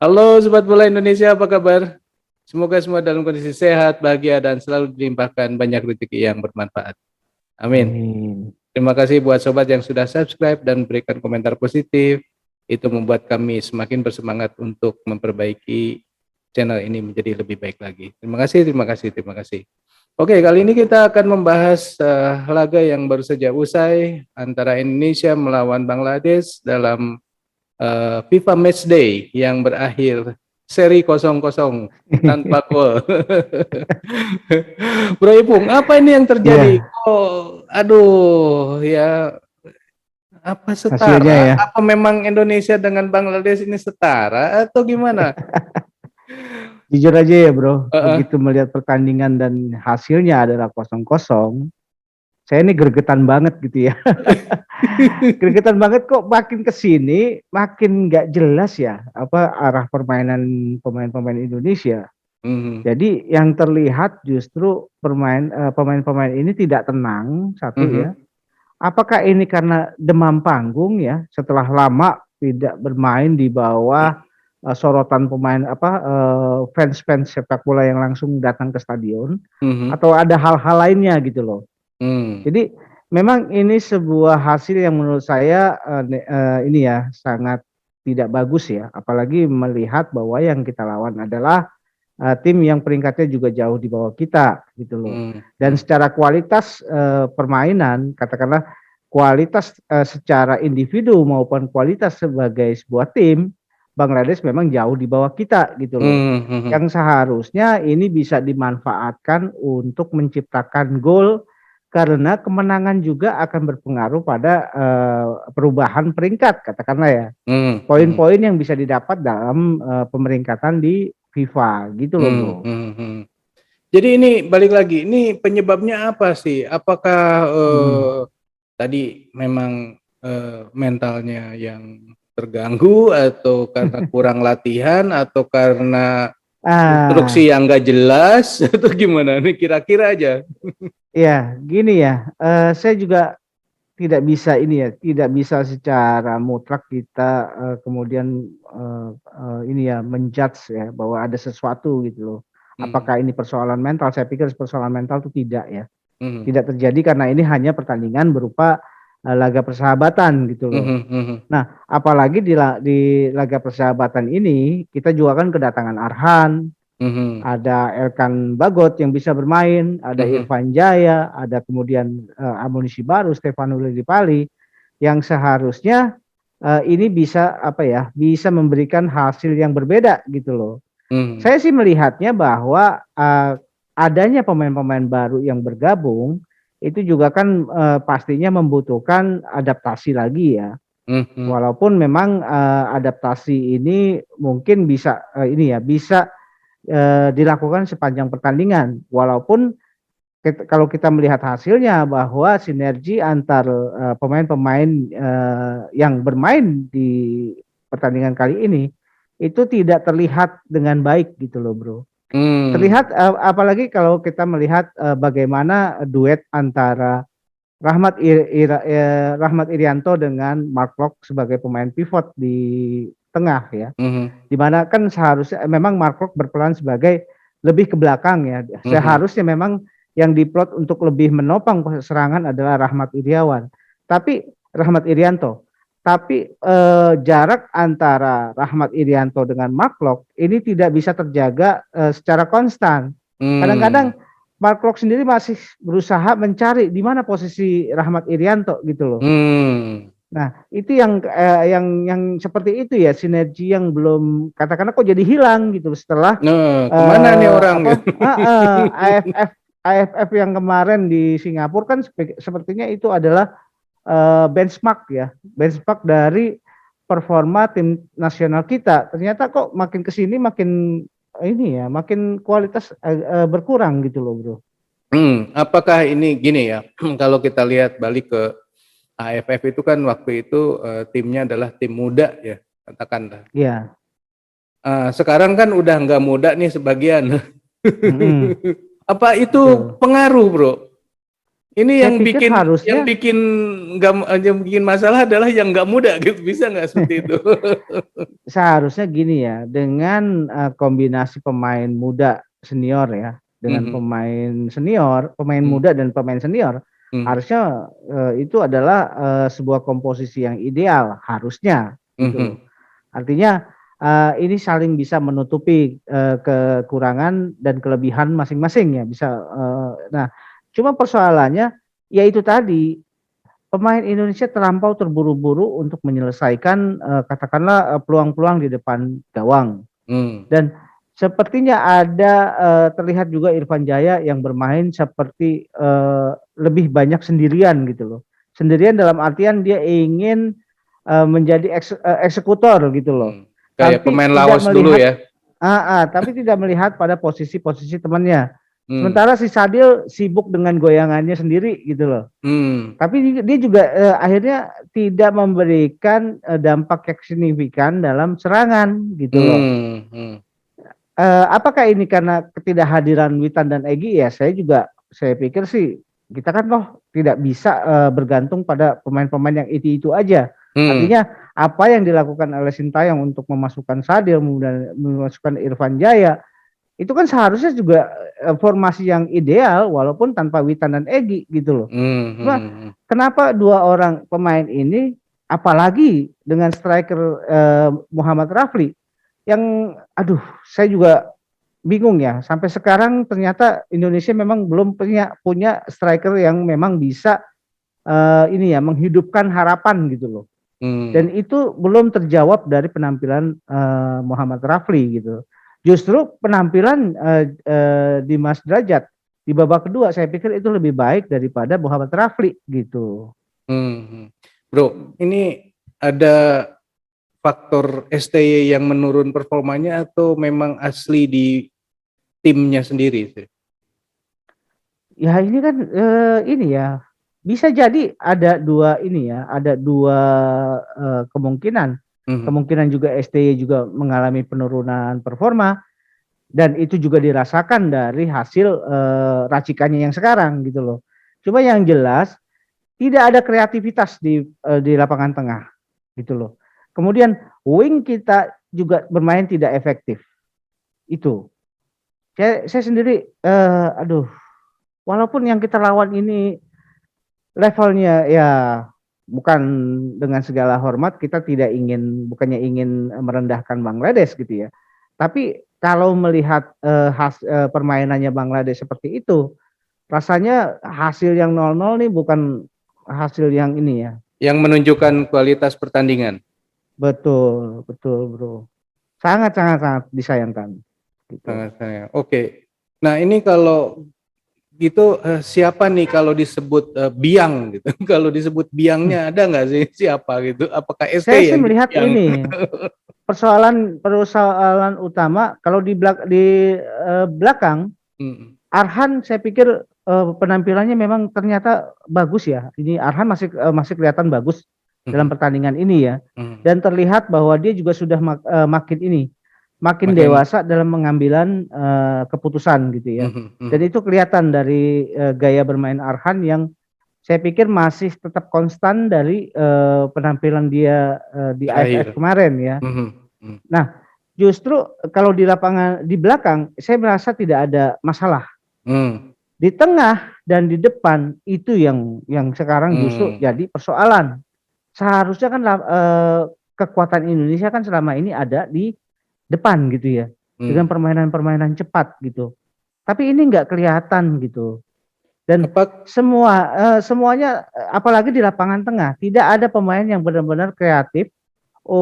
Halo Sobat Bola Indonesia, apa kabar? Semoga semua dalam kondisi sehat, bahagia, dan selalu dilimpahkan banyak rezeki yang bermanfaat. Amin. Amin. Terima kasih buat sobat yang sudah subscribe dan berikan komentar positif. Itu membuat kami semakin bersemangat untuk memperbaiki channel ini menjadi lebih baik lagi. Terima kasih, terima kasih, terima kasih. Oke, kali ini kita akan membahas laga yang baru saja usai antara Indonesia melawan Bangladesh dalam FIFA Matchday yang berakhir seri 0-0 tanpa gol. Bro Ipung, apa ini yang terjadi? Iya, Oh, aduh, ya apa hasilnya setara? ya. Apa memang Indonesia dengan Bangladesh ini setara atau gimana? Jujur aja ya bro, Heeh. begitu melihat pertandingan dan hasilnya adalah 0-0, saya ini gregetan banget gitu ya. Gregetan banget kok makin ke sini, makin nggak jelas ya apa arah permainan pemain-pemain Indonesia. Mhm, Jadi yang terlihat justru pemain-pemain ini tidak tenang, satu mhm, ya. Apakah ini karena demam panggung ya, setelah lama tidak bermain di bawah sorotan pemain fans-fans sepak bola yang langsung datang ke stadion, mhm, atau ada hal-hal lainnya gitu loh. mhm, Jadi memang ini sebuah hasil yang menurut saya ini ya sangat tidak bagus ya, apalagi melihat bahwa yang kita lawan adalah tim yang peringkatnya juga jauh di bawah kita gitu loh. mhm, Dan secara kualitas permainan, katakanlah kualitas secara individu maupun kualitas sebagai sebuah tim, Bangladesh memang jauh di bawah kita gitu loh. mhm, mhm, Yang seharusnya ini bisa dimanfaatkan untuk menciptakan gol, karena kemenangan juga akan berpengaruh pada perubahan peringkat, katakanlah ya, mhm, mhm, poin-poin yang bisa didapat dalam pemeringkatan di FIFA gitu loh bro. mhm, mhm, mhm. Jadi ini balik lagi, ini penyebabnya apa sih? Apakah Mm-mm. tadi memang mentalnya yang terganggu atau karena kurang latihan atau karena Ah, instruksi yang nggak jelas atau gimana? Ini kira-kira aja. ya gini ya, saya juga tidak bisa ini ya, tidak bisa secara mutlak kita kemudian ini ya menjudge ya bahwa ada sesuatu gitu loh. Hmm, Apakah ini persoalan mental? Saya pikir persoalan mental itu tidak ya. hmm, Tidak terjadi karena ini hanya pertandingan berupa laga persahabatan gitu loh. hmm, hmm, Nah, apalagi di laga persahabatan ini kita juga kan kedatangan Arhan, hmm, ada Elkan Bagot yang bisa bermain, ada hmm, Irfan Jaya, ada kemudian amunisi baru Stefano Lillipali yang seharusnya ini bisa apa ya, bisa memberikan hasil yang berbeda gitu loh. hmm, Saya sih melihatnya bahwa adanya pemain-pemain baru yang bergabung itu juga kan pastinya membutuhkan adaptasi lagi ya. hmm, hmm, Walaupun memang adaptasi ini mungkin bisa ini ya bisa dilakukan sepanjang pertandingan. Walaupun kalau kita melihat hasilnya bahwa sinergi antar pemain-pemain yang bermain di pertandingan kali ini itu tidak terlihat dengan baik gitu loh bro. hmm, Terlihat apalagi kalau kita melihat bagaimana duet antara Rahmat Irianto dengan Mark Locke sebagai pemain pivot di tengah ya, hmm, di mana kan seharusnya memang Mark Locke berperan sebagai lebih ke belakang ya. hmm, Seharusnya memang yang diplot untuk lebih menopang serangan adalah Rahmat Iriawan. Tapi Rahmat Irianto. Tapi jarak antara Rahmat Irianto dengan Mark Locke ini tidak bisa terjaga secara konstan. hmm, Kadang-kadang Mark Locke sendiri masih berusaha mencari di mana posisi Rahmat Irianto gitu loh. hmm. Nah, itu yang seperti itu ya, sinergi yang belum katakanlah kok jadi hilang gitu setelah Nah, kemana nih orang? AFF yang kemarin di Singapura kan sepertinya itu adalah benchmark ya, benchmark dari performa tim nasional kita. Ternyata kok makin ke sini makin ini ya, makin kualitas berkurang gitu loh, Bro. Apakah ini gini ya? Kalau kita lihat balik ke AFF itu kan waktu itu timnya adalah tim muda ya, katakanlah. Iya. Sekarang kan udah nggak muda nih sebagian. Mm-mm, Apa itu betul. pengaruh, bro? Ini Saya yang pikir bikin harusnya yang bikin masalah adalah yang nggak muda gitu. Bisa nggak seperti itu? seharusnya gini ya, dengan kombinasi pemain muda senior ya, dengan Mhm, pemain mhm, muda dan pemain senior, mhm, harusnya itu adalah sebuah komposisi yang ideal, harusnya gitu loh. mhm, Artinya ini saling bisa menutupi kekurangan dan kelebihan masing-masing ya, bisa. Nah, cuma persoalannya yaitu tadi pemain Indonesia terlampau terburu-buru untuk menyelesaikan katakanlah peluang-peluang di depan gawang. mhm, Dan sepertinya ada terlihat juga Irfan Jaya yang bermain seperti lebih banyak sendirian gitu loh. Sendirian dalam artian dia ingin menjadi eksekutor gitu loh. mhm. Kayak Tapi pemain tidak lawas dulu melihat ya. tapi tidak melihat pada posisi-posisi temannya. Mhm, Sementara si Sadil sibuk dengan goyangannya sendiri gitu loh. mhm, Tapi dia juga akhirnya tidak memberikan dampak yang signifikan dalam serangan gitu loh. mhm, mhm, Apakah ini karena ketidakhadiran Witan dan Egy? Ya saya pikir sih kita kan loh tidak bisa bergantung pada pemain-pemain yang itu aja. mhm, Artinya apa yang dilakukan oleh Sintayong untuk memasukkan Sadil kemudian memasukkan Irfan Jaya itu kan seharusnya juga formasi yang ideal walaupun tanpa Witan dan Egy gitu loh. mhm, Cuma mhm, kenapa dua orang pemain ini, apalagi dengan striker Muhammad Rafli, yang aduh saya juga bingung ya. Sampai sekarang ternyata Indonesia memang belum punya striker yang memang bisa ini ya menghidupkan harapan gitu loh. Dan mhm, itu belum terjawab dari penampilan Muhammad Rafli gitu. Justru penampilan Dimas Derajat di babak kedua saya pikir itu lebih baik daripada Muhammad Rafli gitu. mhm. Bro, ini ada faktor STY yang menurun performanya atau memang asli di timnya sendiri sih? Ya ini kan ini ya bisa jadi ada dua ini ya, ada dua kemungkinan. Mhm, Kemungkinan juga STY juga mengalami penurunan performa dan itu juga dirasakan dari hasil racikannya yang sekarang gitu loh. Cuma yang jelas tidak ada kreativitas di lapangan tengah gitu loh. Kemudian wing kita juga bermain tidak efektif. Itu. Saya sendiri aduh, walaupun yang kita lawan ini levelnya ya bukan dengan segala hormat kita tidak ingin bukannya ingin merendahkan Bangladesh gitu ya. Tapi kalau melihat permainannya Bangladesh seperti itu, rasanya hasil yang 0-0 nih bukan hasil yang ini ya. yang menunjukkan kualitas pertandingan. Betul, betul, Bro. Sangat sangat sangat disayangkan gitu. Sangat sayang. Oke. Nah, ini kalau gitu siapa nih kalau disebut biang gitu? Kalau disebut Hmm. biangnya ada nggak sih siapa gitu? Apakah ST Saya sih yang jadi melihat biang? ini persoalan utama kalau di belakang Mhm, Arhan saya pikir penampilannya memang ternyata bagus ya. Ini Arhan masih kelihatan bagus dalam mhm, pertandingan ini ya. mhm. Dan terlihat bahwa dia juga sudah makin ini makin Makin dewasa dalam pengambilan keputusan gitu ya. mhm, Dan mhm. itu kelihatan dari gaya bermain Arhan yang saya pikir masih tetap konstan dari penampilan dia di AFF Terakhir. kemarin ya. Mhm, mhm, Nah, justru kalau di lapangan di belakang saya merasa tidak ada masalah. mhm, Di tengah dan di depan itu yang sekarang justru mhm, jadi persoalan. Seharusnya kan kekuatan Indonesia kan selama ini ada di depan gitu ya. Dengan mhm. permainan-permainan cepat gitu. Tapi ini nggak kelihatan gitu. Dan Apa semuanya apalagi di lapangan tengah tidak ada pemain yang benar-benar kreatif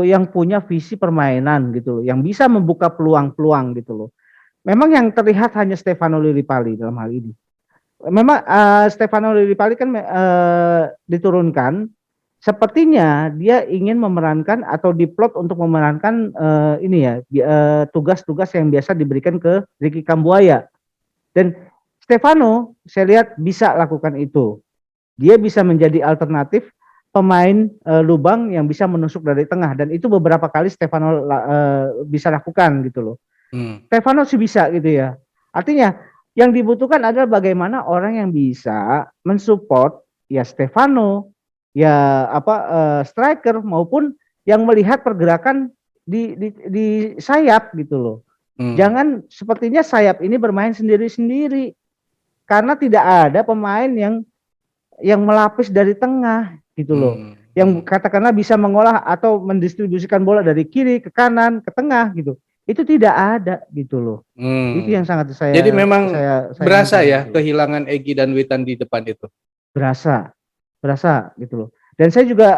yang punya visi permainan gitu loh, yang bisa membuka peluang-peluang gitu loh. Memang yang terlihat hanya Stefano Lillipali dalam hal ini. Memang Stefano Lillipali kan diturunkan sepertinya dia ingin memerankan atau diplot untuk memerankan ini ya tugas-tugas yang biasa diberikan ke Ricky Kambuaya dan Stefano saya lihat bisa lakukan itu. Dia bisa menjadi alternatif pemain lubang yang bisa menusuk dari tengah dan itu beberapa kali Stefano bisa lakukan gitu loh. mhm, Stefano sih bisa gitu ya. Artinya yang dibutuhkan adalah bagaimana orang yang bisa mensupport ya Stefano, ya striker maupun yang melihat pergerakan di sayap gitu loh. Jangan sepertinya sayap ini bermain sendiri-sendiri karena tidak ada pemain yang melapis dari tengah gitu loh. Yang katakanlah bisa mengolah atau mendistribusikan bola dari kiri ke kanan ke tengah gitu. Itu tidak ada gitu loh. Itu yang sangat Jadi memang saya berasa ya gitu. kehilangan Egy dan Witan di depan itu. Berasa gitu loh. Dan saya juga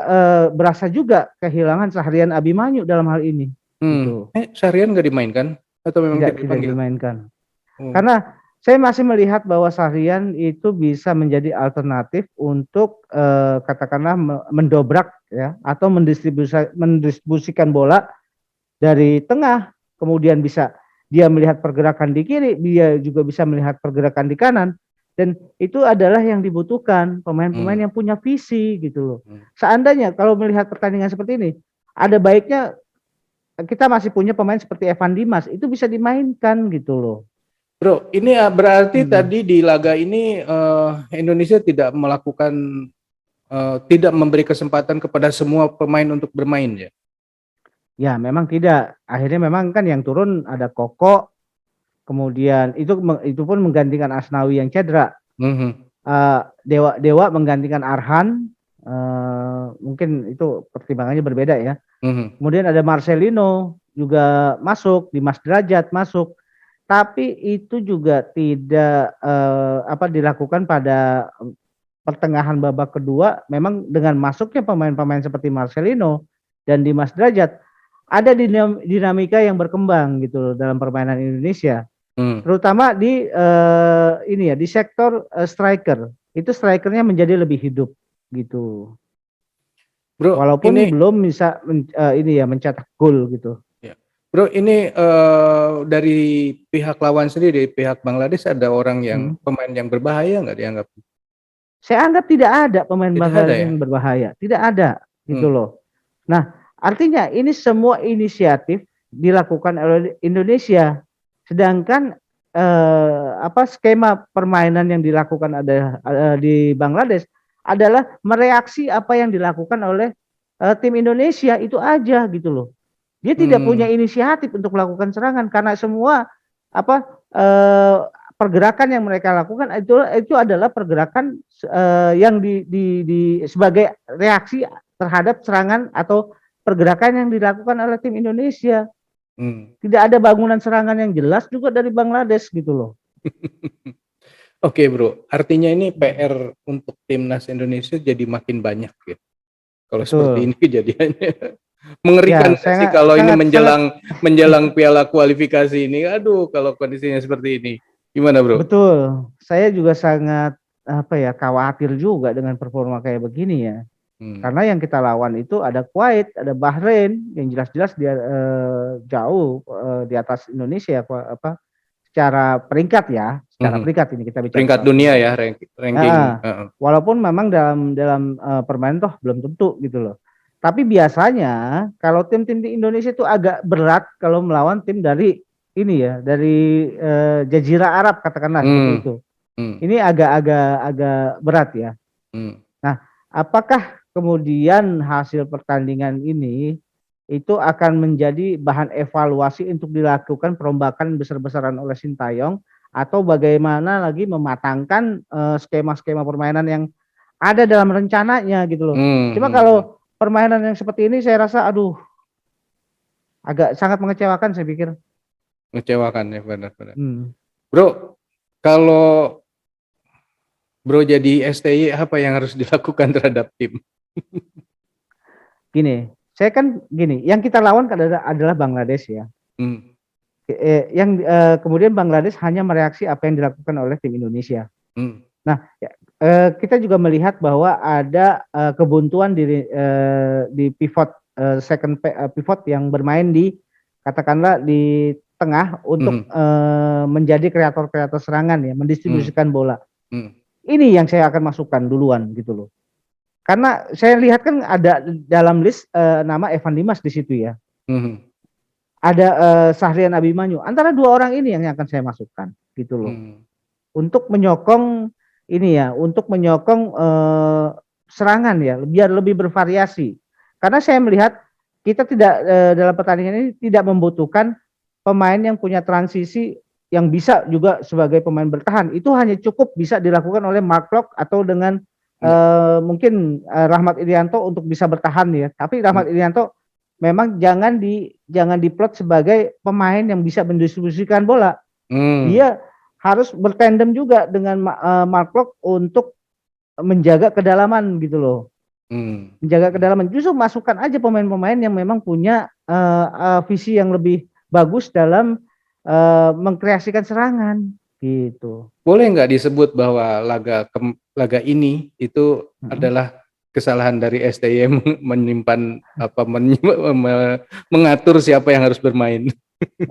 berasa juga kehilangan Sahrian Abimanyu dalam hal ini. Gitu. Seharian nggak dimainkan atau memang Tidak dimainkan. Karena saya masih melihat bahwa Sahrian itu bisa menjadi alternatif untuk katakanlah mendobrak ya atau mendistribusikan bola dari tengah, kemudian bisa dia melihat pergerakan di kiri, dia juga bisa melihat pergerakan di kanan, dan itu adalah yang dibutuhkan pemain-pemain yang punya visi gitu loh. Seandainya kalau melihat pertandingan seperti ini, ada baiknya kita masih punya pemain seperti Evan Dimas, itu bisa dimainkan gitu loh. Bro, ini berarti tadi di laga ini Indonesia tidak melakukan, tidak memberi kesempatan kepada semua pemain untuk bermain ya? Ya memang tidak. Akhirnya memang kan yang turun ada Koko, kemudian itu pun menggantikan Asnawi yang cedera. Dewa menggantikan Arhan, mungkin itu pertimbangannya berbeda ya. Kemudian ada Marcelino juga masuk, Dimas Derajat masuk. Tapi itu juga tidak dilakukan pada pertengahan babak kedua. Memang dengan masuknya pemain-pemain seperti Marcelino dan Dimas Derajat, ada dinamika yang berkembang gitu loh dalam permainan Indonesia. Terutama di di sektor striker. Itu strikernya menjadi lebih hidup gitu. Bro, walaupun belum bisa mencetak gol gitu. Bro, ini dari pihak lawan sendiri, pihak Bangladesh ada orang yang pemain yang berbahaya nggak dianggap? Saya anggap tidak ada pemain Bangladesh yang berbahaya, tidak ada gitu loh. Nah, artinya ini semua inisiatif dilakukan oleh Indonesia, sedangkan skema permainan yang dilakukan di Bangladesh adalah mereaksi apa yang dilakukan oleh tim Indonesia, itu aja gitu loh. Dia tidak punya inisiatif untuk melakukan serangan karena semua pergerakan yang mereka lakukan itu adalah pergerakan yang sebagai reaksi terhadap serangan atau pergerakan yang dilakukan oleh tim Indonesia. Tidak ada bangunan serangan yang jelas juga dari Bangladesh gitu loh. Oke bro, artinya ini PR untuk timnas Indonesia jadi makin banyak ya. Kalau seperti ini kejadiannya. Mengerikan ya, sih kalau ini menjelang piala kualifikasi ini. Aduh, kalau kondisinya seperti ini. Gimana, Bro? Betul. Saya juga sangat khawatir juga dengan performa kayak begini ya. Karena yang kita lawan itu ada Kuwait, ada Bahrain yang jelas-jelas dia jauh di atas Indonesia secara peringkat ya, secara peringkat ini kita bicara. Peringkat dunia ya, ranking. Walaupun memang dalam permainan toh belum tentu gitu loh. Tapi biasanya kalau tim-tim di Indonesia itu agak berat kalau melawan tim dari dari Jazirah Arab katakanlah seperti itu. Ini agak berat ya. Nah, apakah kemudian hasil pertandingan ini itu akan menjadi bahan evaluasi untuk dilakukan perombakan besar-besaran oleh Sintayong atau bagaimana lagi mematangkan skema-skema permainan yang ada dalam rencananya gitu loh. Cuma kalau permainan yang seperti ini saya rasa agak sangat mengecewakan saya pikir. Mengecewakan ya, benar-benar. Bro, kalau Bro jadi STY apa yang harus dilakukan terhadap tim? Gini, saya kan yang kita lawan adalah Bangladesh ya. Yang kemudian Bangladesh hanya mereaksi apa yang dilakukan oleh tim Indonesia. Nah, kita juga melihat bahwa ada kebuntuan di pivot second pivot yang bermain katakanlah di tengah untuk menjadi kreator serangan ya, mendistribusikan bola. Ini yang saya akan masukkan duluan gitu loh. Karena saya lihat kan ada dalam list nama Evan Dimas di situ ya. Ada Sahrian Abimanyu. Antara dua orang ini yang akan saya masukkan gitu loh. untuk menyokong ini ya, untuk menyokong serangan ya, biar lebih bervariasi. Karena saya melihat kita tidak dalam pertandingan ini tidak membutuhkan pemain yang punya transisi yang bisa juga sebagai pemain bertahan. Itu hanya cukup bisa dilakukan oleh Mark Klok atau dengan mungkin Rahmat Irianto untuk bisa bertahan ya. Tapi Rahmat Irianto memang jangan diplot sebagai pemain yang bisa mendistribusikan bola. Dia harus bertandem juga dengan Mark Klok untuk menjaga kedalaman gitu loh. Menjaga kedalaman. Justru masukkan aja pemain-pemain yang memang punya visi yang lebih bagus dalam mengkreasikan serangan gitu. Boleh nggak disebut bahwa laga ini itu adalah kesalahan dari STY menyimpan mengatur siapa yang harus bermain?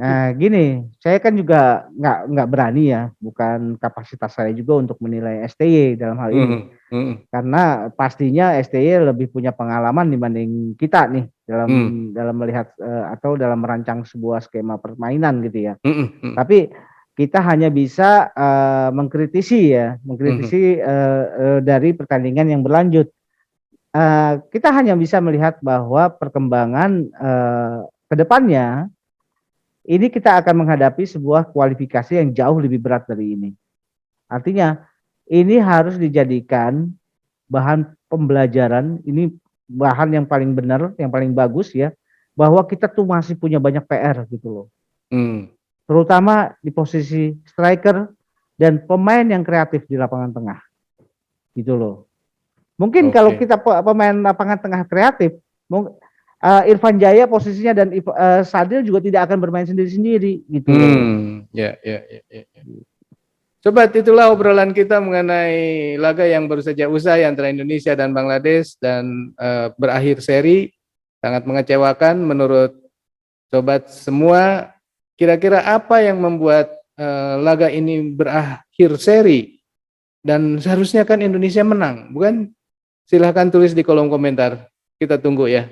Nah, gini, saya kan juga nggak berani ya, bukan kapasitas saya juga untuk menilai STY dalam hal ini. Karena pastinya STY lebih punya pengalaman dibanding kita nih dalam melihat atau dalam merancang sebuah skema permainan gitu ya. Tapi kita hanya bisa mengkritisi dari pertandingan yang berlanjut. Kita hanya bisa melihat bahwa perkembangan ke depannya ini kita akan menghadapi sebuah kualifikasi yang jauh lebih berat dari ini. Artinya ini harus dijadikan bahan pembelajaran, ini bahan yang paling benar, yang paling bagus ya, bahwa kita tuh masih punya banyak PR gitu loh. Terutama di posisi striker dan pemain yang kreatif di lapangan tengah. Gitu loh. Mungkin kalau kita pemain lapangan tengah kreatif, Irfan Jaya posisinya dan Sadil juga tidak akan bermain sendiri-sendiri gitu loh. Ya. Sobat, itulah obrolan kita mengenai laga yang baru saja usai antara Indonesia dan Bangladesh dan berakhir seri. Sangat mengecewakan menurut sobat semua. Kira-kira apa yang membuat laga ini berakhir seri? Dan seharusnya kan Indonesia menang, bukan? Silahkan tulis di kolom komentar. Kita tunggu ya.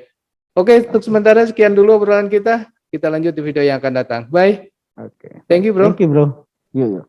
Oke, untuk sementara sekian dulu obrolan kita. Kita lanjut di video yang akan datang. Bye. Oke. Thank you, bro. Thank you, bro. Yuk.